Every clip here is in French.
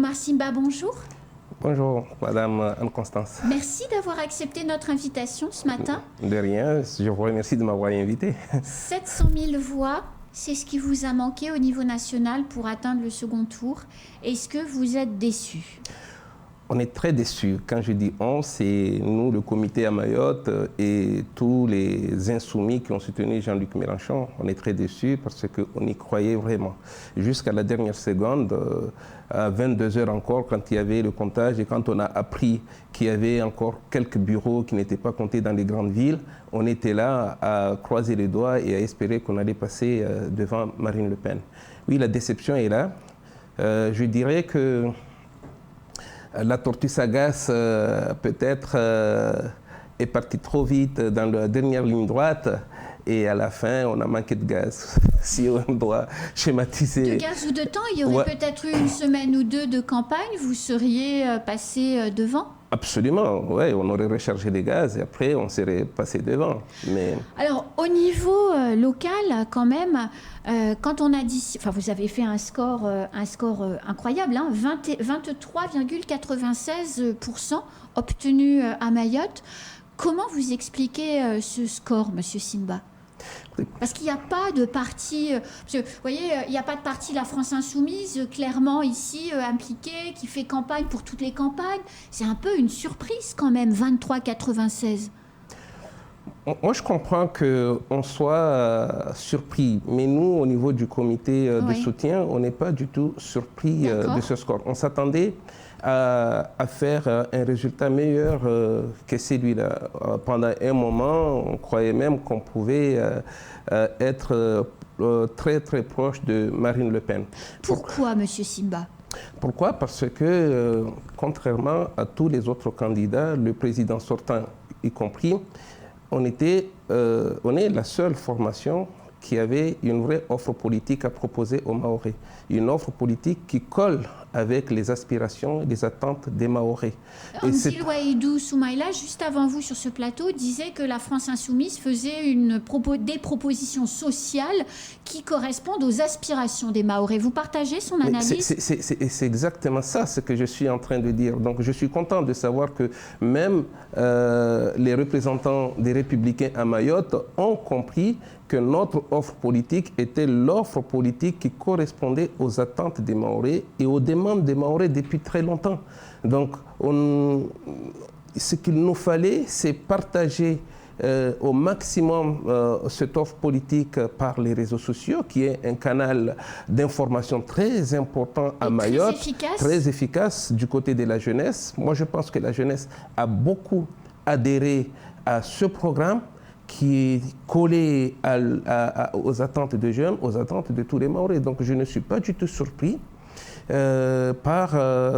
Omar Simba, bonjour. Bonjour, Madame Anne-Constance. Merci d'avoir accepté notre invitation ce matin. De rien, je vous remercie de m'avoir invité. 700 000 voix, c'est ce qui vous a manqué au niveau national pour atteindre le second tour. Est-ce que vous êtes déçu? On est très déçus. Quand je dis on, c'est nous, le comité à Mayotte et tous les insoumis qui ont soutenu Jean-Luc Mélenchon. On est très déçus parce qu'on y croyait vraiment. Jusqu'à la dernière seconde, à 22 h encore, quand il y avait le comptage et quand on a appris qu'il y avait encore quelques bureaux qui n'étaient pas comptés dans les grandes villes, on était là à croiser les doigts et à espérer qu'on allait passer devant Marine Le Pen. Oui, la déception est là. Je dirais que la tortue sagace, peut-être, est partie trop vite dans la dernière ligne droite et à la fin, on a manqué de gaz, si on doit schématiser. De gaz ou de temps, il y aurait peut-être eu une semaine ou deux de campagne, vous seriez passé devant? Absolument, oui, on aurait rechargé les gaz et après on serait passé devant. Mais... Alors, au niveau local, quand même, quand on a dit, enfin vous avez fait un score incroyable, hein, 23,96% obtenu à Mayotte. Comment vous expliquez ce score, Monsieur Simba? Parce qu'il n'y a pas de parti, vous voyez, il n'y a pas de parti La France Insoumise clairement ici impliqué, qui fait campagne pour toutes les campagnes. C'est un peu une surprise quand même, 23,96. Moi, je comprends qu'on soit surpris, mais nous, au niveau du comité de soutien, on n'est pas du tout surpris de ce score. On s'attendait à faire un résultat meilleur que celui-là. Pendant un moment, on croyait même qu'on pouvait être très très proche de Marine Le Pen. Pourquoi, Monsieur Simba? Pourquoi? Parce que, contrairement à tous les autres candidats, le président sortant y compris, on est la seule formation qui avait une vraie offre politique à proposer aux Mahorais. Une offre politique qui colle avec les aspirations et les attentes des Mahorais. Amzil Ouahidou Soumaïla, juste avant vous sur ce plateau, disait que la France Insoumise faisait des propositions sociales qui correspondent aux aspirations des Mahorais. Vous partagez son analyse? C'est exactement ça ce que je suis en train de dire. Donc je suis content de savoir que même les représentants des Républicains à Mayotte ont compris que notre offre politique était l'offre politique qui correspondait aux attentes des Mahorais et aux demandes des Mahorais depuis très longtemps. Donc, ce qu'il nous fallait, c'est partager au maximum cette offre politique par les réseaux sociaux, qui est un canal d'information très important à Mayotte, très efficace du côté de la jeunesse. Moi, je pense que la jeunesse a beaucoup adhéré à ce programme qui est collé aux attentes des jeunes, aux attentes de tous les Mahorais. Donc je ne suis pas du tout surpris par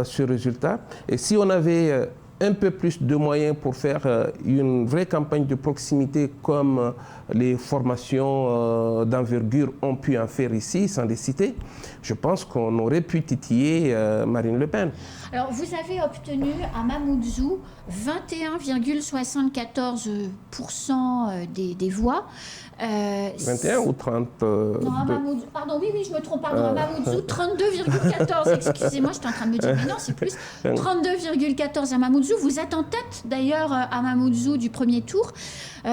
ce résultat. Et si on avait un peu plus de moyens pour faire une vraie campagne de proximité comme les formations d'envergure ont pu en faire ici, sans les citer, je pense qu'on aurait pu titiller Marine Le Pen. Alors, vous avez obtenu à Mamoudzou 21,74% des voix. 21 ou 30 Non, à Mamoudzou, pardon, oui, je me trompe, pardon, à Mamoudzou, 32,14, excusez-moi, j'étais en train de me dire, mais non, c'est plus, 32,14 à Mamoudzou. Vous êtes en tête, d'ailleurs, à Mamoudzou du premier tour.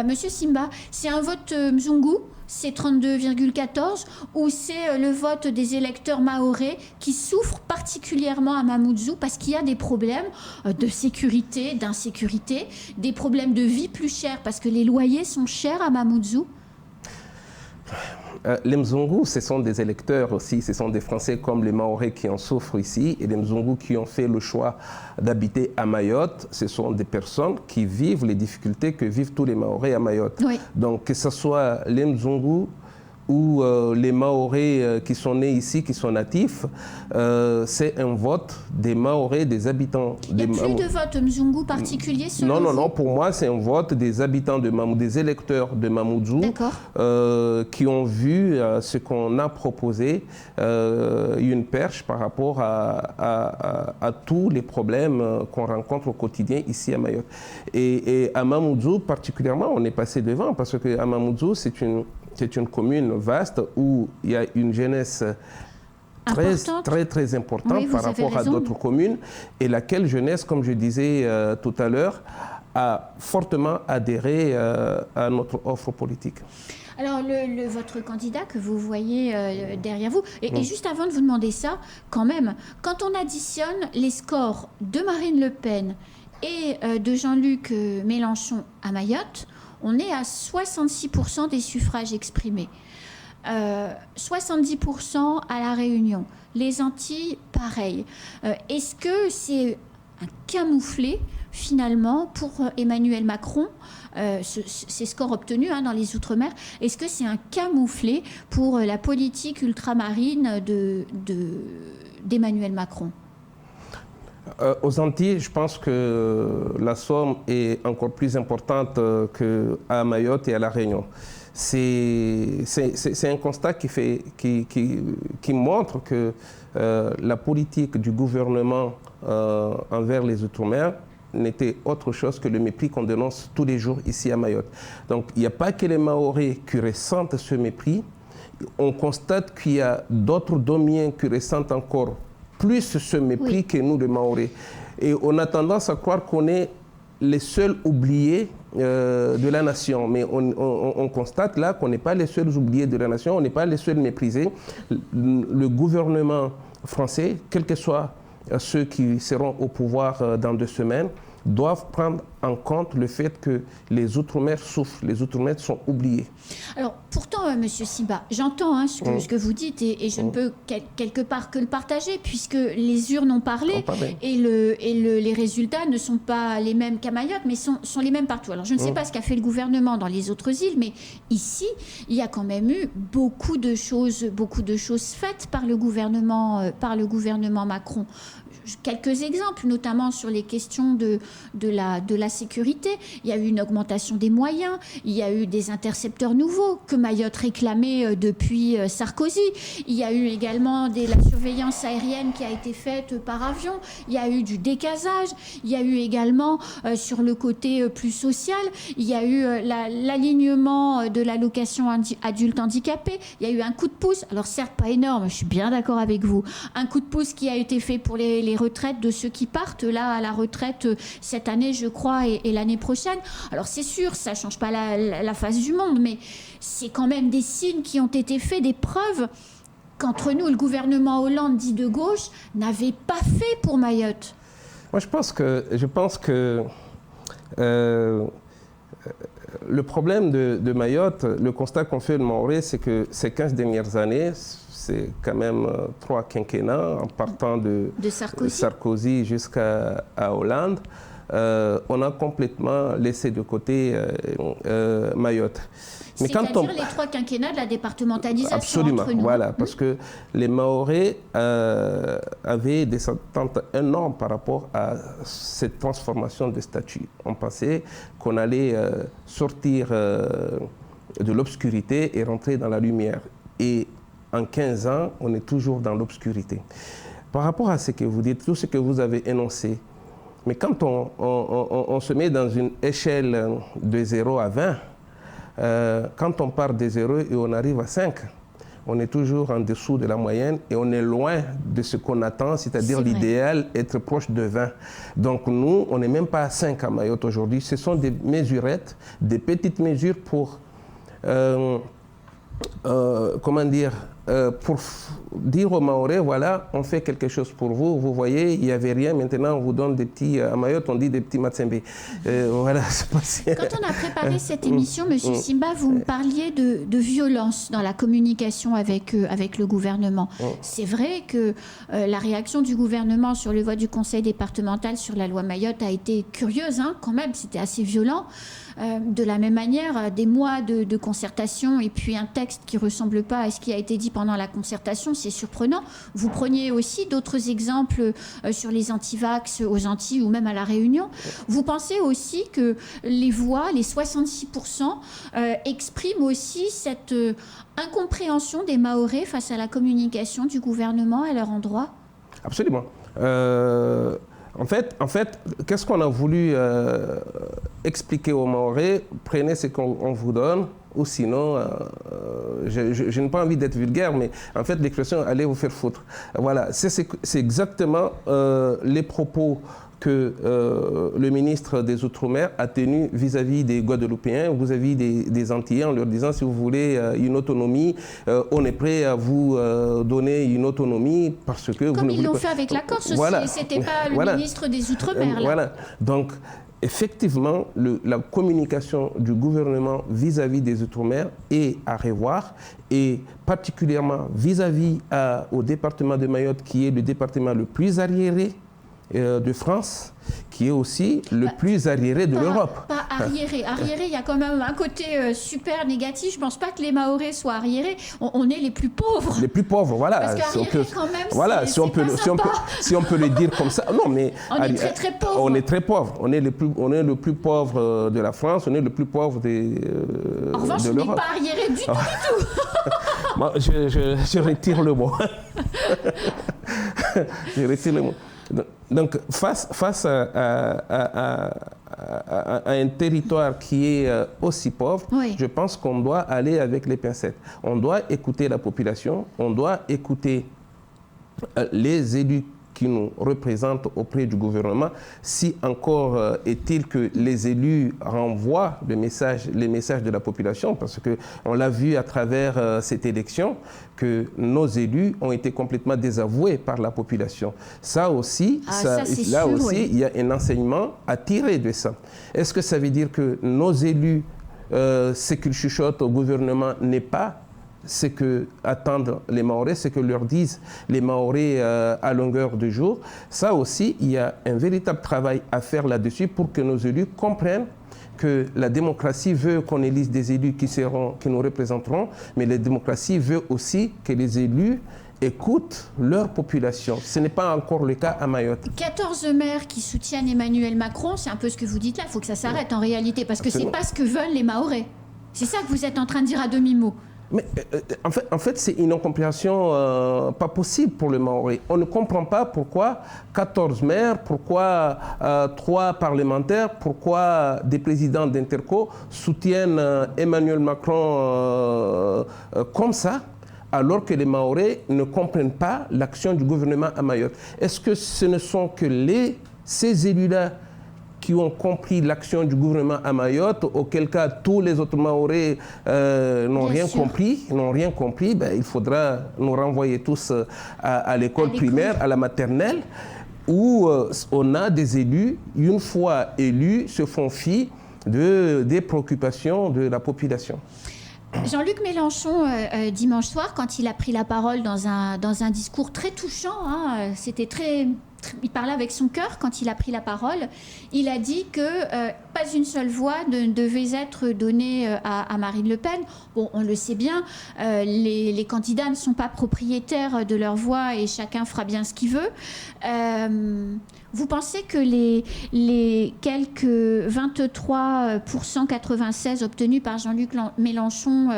Monsieur Simba, c'est un vote Mzungu, c'est 32,14, ou c'est le vote des électeurs mahorais qui souffrent particulièrement à Mamoudzou parce qu'il y a des problèmes de sécurité, d'insécurité, des problèmes de vie plus chers parce que les loyers sont chers à Mamoudzou? Les Mzungu, ce sont des électeurs aussi, ce sont des Français comme les Mahorais qui en souffrent ici, et les Mzungu qui ont fait le choix d'habiter à Mayotte, ce sont des personnes qui vivent les difficultés que vivent tous les Mahorais à Mayotte. Oui. Donc que ce soit les Mzungu ou les Mahorais qui sont nés ici, qui sont natifs, c'est un vote des Mahorais, des habitants. Il n'y a plus de vote Mzungu particulier selon vous? Non, pour moi c'est un vote des habitants de Mamoudzou, des électeurs de Mamoudzou, qui ont vu ce qu'on a proposé, une perche par rapport à tous les problèmes qu'on rencontre au quotidien ici à Mayotte. Et à Mamoudzou particulièrement, on est passé devant parce qu'à Mamoudzou, c'est une commune vaste où il y a une jeunesse très importante oui, par rapport à d'autres communes, et laquelle jeunesse, comme je disais tout à l'heure, a fortement adhéré à notre offre politique. Alors, votre candidat que vous voyez derrière vous, et juste avant de vous demander ça, quand même, quand on additionne les scores de Marine Le Pen et de Jean-Luc Mélenchon à Mayotte, on est à 66% des suffrages exprimés. 70% à La Réunion. Les Antilles, pareil. Est-ce que c'est un camouflet, finalement, pour Emmanuel Macron, ces scores obtenus dans les Outre-mer, est-ce que c'est un camouflet pour la politique ultramarine d'Emmanuel Macron? Aux Antilles, je pense que la somme est encore plus importante qu'à Mayotte et à La Réunion. C'est un constat qui montre que la politique du gouvernement envers les Outre-mer n'était autre chose que le mépris qu'on dénonce tous les jours ici à Mayotte. Donc il n'y a pas que les Mahorais qui ressentent ce mépris. On constate qu'il y a d'autres Domiens qui ressentent encore plus ce mépris que nous, les Mahorais. Et on a tendance à croire qu'on est les seuls oubliés de la nation. Mais on constate là qu'on n'est pas les seuls oubliés de la nation, on n'est pas les seuls méprisés. Le gouvernement français, quels que soient ceux qui seront au pouvoir dans 2 semaines, doivent prendre en compte le fait que les Outre-mer souffrent, les Outre-mer sont oubliés. Alors, pourtant, Monsieur Simba, j'entends ce que vous dites et je ne peux quelque part que le partager puisque les urnes ont parlé et les résultats ne sont pas les mêmes qu'à Mayotte, mais sont les mêmes partout. Alors, je ne sais pas ce qu'a fait le gouvernement dans les autres îles, mais ici, il y a quand même eu beaucoup de choses faites par le gouvernement Macron. Quelques exemples, notamment sur les questions de la sécurité. Il y a eu une augmentation des moyens, il y a eu des intercepteurs nouveaux que Mayotte réclamait depuis Sarkozy. Il y a eu également la surveillance aérienne qui a été faite par avion. Il y a eu du décasage. Il y a eu également, sur le côté plus social, il y a eu l'alignement de l'allocation adulte handicapé. Il y a eu un coup de pouce, alors certes pas énorme, je suis bien d'accord avec vous, un coup de pouce qui a été fait pour les retraites de ceux qui partent là à la retraite cette année, je crois, et l'année prochaine. Alors c'est sûr, ça ne change pas la face du monde, mais c'est quand même des signes qui ont été faits, des preuves qu'entre nous, le gouvernement Hollande dit de gauche n'avait pas fait pour Mayotte. Moi, je pense que le problème de Mayotte, le constat qu'on fait de Mahorais, c'est que ces 15 dernières années, c'est quand même 3 quinquennats, en partant de Sarkozy jusqu'à Hollande, on a complètement laissé de côté Mayotte. C'est-à-dire les 3 quinquennats de la départementalisation. Absolument, entre nous. voilà, parce que les Mahorais avaient des attentes énormes par rapport à cette transformation de statut. On pensait qu'on allait sortir de l'obscurité et rentrer dans la lumière. Et en 15 ans, on est toujours dans l'obscurité. Par rapport à ce que vous dites, tout ce que vous avez énoncé, mais quand on se met dans une échelle de 0 à 20, quand on part de 0 et on arrive à 5, on est toujours en dessous de la moyenne et on est loin de ce qu'on attend, c'est-à-dire l'idéal, être proche de 20. Donc nous, on n'est même pas à 5 à Mayotte aujourd'hui. Ce sont des mesurettes, des petites mesures pour... pour dire aux Mahorais, voilà, on fait quelque chose pour vous. Vous voyez, il n'y avait rien. Maintenant, on vous donne des petits... À Mayotte, on dit des petits matsembe. Voilà, c'est pas si... Quand on a préparé cette émission, Monsieur Simba, vous me parliez de violence dans la communication avec le gouvernement. C'est vrai que la réaction du gouvernement sur le vote du Conseil départemental sur la loi Mayotte a été curieuse, quand même. C'était assez violent. De la même manière, des mois de concertation et puis un texte qui ne ressemble pas à ce qui a été dit pendant la concertation, c'est surprenant. Vous preniez aussi d'autres exemples sur les antivax aux Antilles ou même à La Réunion. Vous pensez aussi que les voix, les 66%, expriment aussi cette incompréhension des Mahorais face à la communication du gouvernement à leur endroit? Absolument. En fait, qu'est-ce qu'on a voulu expliquer aux Mahorais? Prenez ce qu'on vous donne, ou sinon, je n'ai pas envie d'être vulgaire, mais en fait l'expression « allez vous faire foutre ». Voilà, c'est exactement les propos que le ministre des Outre-mer a tenu vis-à-vis des Guadeloupéens, vis-à-vis des Antillais, en leur disant si vous voulez une autonomie, on est prêt à vous donner une autonomie parce que... Comme ils l'ont fait avec la Corse voilà. aussi, c'était pas le ministre des Outre-mer. Voilà, donc effectivement, la communication du gouvernement vis-à-vis des Outre-mer est à revoir, et particulièrement vis-à-vis au département de Mayotte, qui est le département le plus arriéré de France, qui est aussi le plus arriéré de l'Europe. Pas arriéré. Arriéré, il y a quand même un côté super négatif. Je ne pense pas que les Mahorais soient arriérés. On est les plus pauvres. Les plus pauvres, voilà. Parce qu'arriéré, quand même, voilà, si on peut le dire comme ça. Non, mais on est très, très pauvres. On est très pauvres. On est le plus pauvre de la France. On est le plus pauvre de l'Europe. En revanche, on n'est pas arriéré du tout, du tout. Moi, je retire le mot. Je retire le mot. Donc, face à un territoire qui est aussi pauvre, oui, je pense qu'on doit aller avec les pincettes. On doit écouter la population, on doit écouter les élus qui nous représentent auprès du gouvernement, si encore est-il que les élus renvoient les messages de la population, parce qu'on l'a vu à travers cette élection, que nos élus ont été complètement désavoués par la population. Ça aussi, il y a un enseignement à tirer de ça. Est-ce que ça veut dire que nos élus, ce qu'ils chuchotent au gouvernement n'est pas ce que attendent les Mahorais, ce que leur disent les Mahorais à longueur de jour? Ça aussi, il y a un véritable travail à faire là-dessus pour que nos élus comprennent que la démocratie veut qu'on élise des élus qui nous représenteront, mais la démocratie veut aussi que les élus écoutent leur population. Ce n'est pas encore le cas à Mayotte. 14 maires qui soutiennent Emmanuel Macron, c'est un peu ce que vous dites là, il faut que ça s'arrête en réalité, parce que ce n'est pas ce que veulent les Mahorais. C'est ça que vous êtes en train de dire à demi-mot. Mais en fait c'est une incompréhension pas possible pour le Mahorais. On ne comprend pas pourquoi 14 maires, pourquoi 3 parlementaires, pourquoi des présidents d'Interco soutiennent Emmanuel Macron comme ça, alors que les Mahorais ne comprennent pas l'action du gouvernement à Mayotte. Est-ce que ce ne sont que ces élus-là qui ont compris l'action du gouvernement à Mayotte, auquel cas tous les autres Mahorais n'ont rien compris, ben, il faudra nous renvoyer tous à l'école primaire, à la maternelle, où on a des élus, une fois élus, se font fi des préoccupations de la population. Jean-Luc Mélenchon, dimanche soir, quand il a pris la parole dans un discours très touchant, hein, c'était il parlait avec son cœur quand il a pris la parole. Il a dit que pas une seule voix ne devait être donnée à Marine Le Pen. Bon, on le sait bien, les candidats ne sont pas propriétaires de leur voix et chacun fera bien ce qu'il veut. Vous pensez que les quelques 23% 96 obtenus par Jean-Luc Mélenchon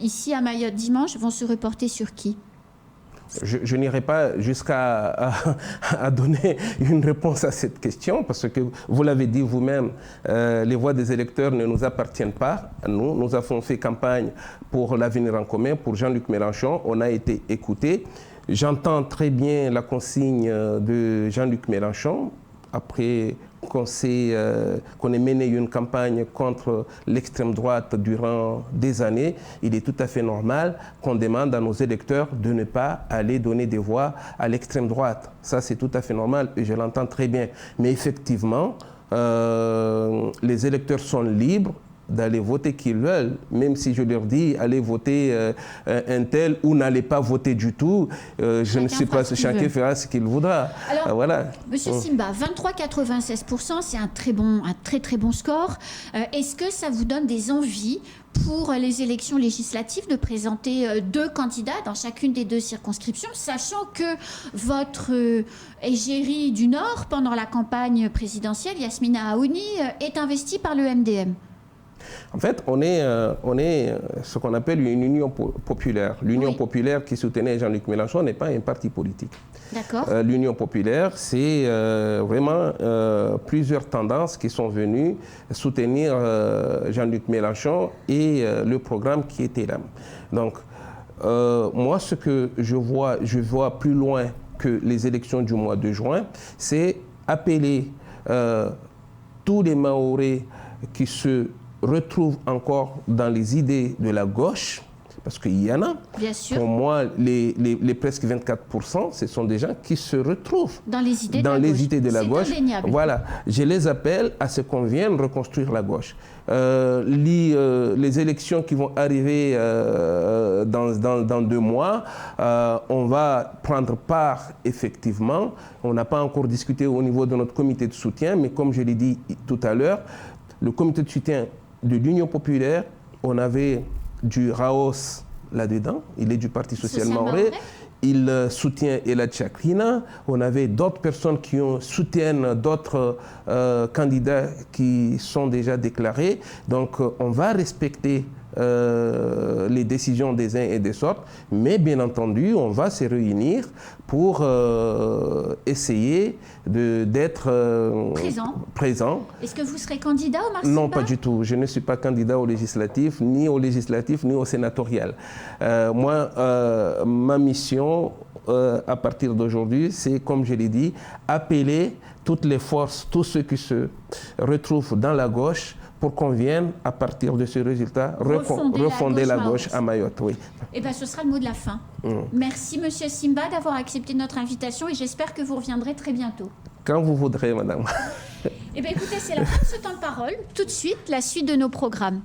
ici à Mayotte dimanche vont se reporter sur qui ? Je n'irai pas jusqu'à donner une réponse à cette question, parce que vous l'avez dit vous-même, les voix des électeurs ne nous appartiennent pas. Nous avons fait campagne pour l'avenir en commun, pour Jean-Luc Mélenchon. On a été écoutés. J'entends très bien la consigne de Jean-Luc Mélenchon, après qu'on ait mené une campagne contre l'extrême droite durant des années. Il est tout à fait normal qu'on demande à nos électeurs de ne pas aller donner des voix à l'extrême droite. Ça, c'est tout à fait normal et je l'entends très bien. Mais effectivement, les électeurs sont libres d'aller voter qu'ils veulent, même si je leur dis allez voter un tel ou n'allez pas voter du tout, je ne sais pas, chacun fera ce qu'il voudra. Alors, voilà. Monsieur Simba, 23,96%, c'est un très très bon score. Est-ce que ça vous donne des envies pour les élections législatives de présenter 2 candidats dans chacune des 2 circonscriptions, sachant que votre égérie du Nord, pendant la campagne présidentielle, Yasmina Aouni, est investie par le MDM? En fait, on est ce qu'on appelle une union populaire. L'union populaire qui soutenait Jean-Luc Mélenchon n'est pas un parti politique. D'accord. L'union populaire, c'est vraiment plusieurs tendances qui sont venues soutenir Jean-Luc Mélenchon et le programme qui était là. Donc, moi, ce que je vois plus loin que les élections du mois de juin, c'est appeler tous les Mahorais qui se retrouvent encore dans les idées de la gauche, parce qu'il y en a. Bien sûr. Pour moi, les presque 24%, ce sont des gens qui se retrouvent dans les idées de la gauche. C'est indéniable. Voilà, je les appelle à ce qu'on vienne reconstruire la gauche. Les élections qui vont arriver dans 2 mois, on va prendre part effectivement. On n'a pas encore discuté au niveau de notre comité de soutien, mais comme je l'ai dit tout à l'heure, le comité de soutien de l'Union populaire, on avait du Raos là-dedans, il est du Parti social mahorais, il soutient Elad Chakrina, on avait d'autres personnes qui soutiennent d'autres candidats qui sont déjà déclarés, donc on va respecter les décisions des uns et des autres, mais bien entendu, on va se réunir pour essayer d'être présent. Est-ce que vous serez candidat au Marsipa? Non, pas du tout. Je ne suis pas candidat au législatif, ni au sénatorial. Moi, ma mission, à partir d'aujourd'hui, c'est, comme je l'ai dit, appeler toutes les forces, tous ceux qui se retrouvent dans la gauche, pour qu'on vienne, à partir de ce résultat, refonder la gauche à Mayotte. Oui. Eh bien, ce sera le mot de la fin. Merci, Monsieur Simba, d'avoir accepté notre invitation et j'espère que vous reviendrez très bientôt. Quand vous voudrez, madame. Eh bien, écoutez, c'est la fin de ce temps de parole. Tout de suite, la suite de nos programmes.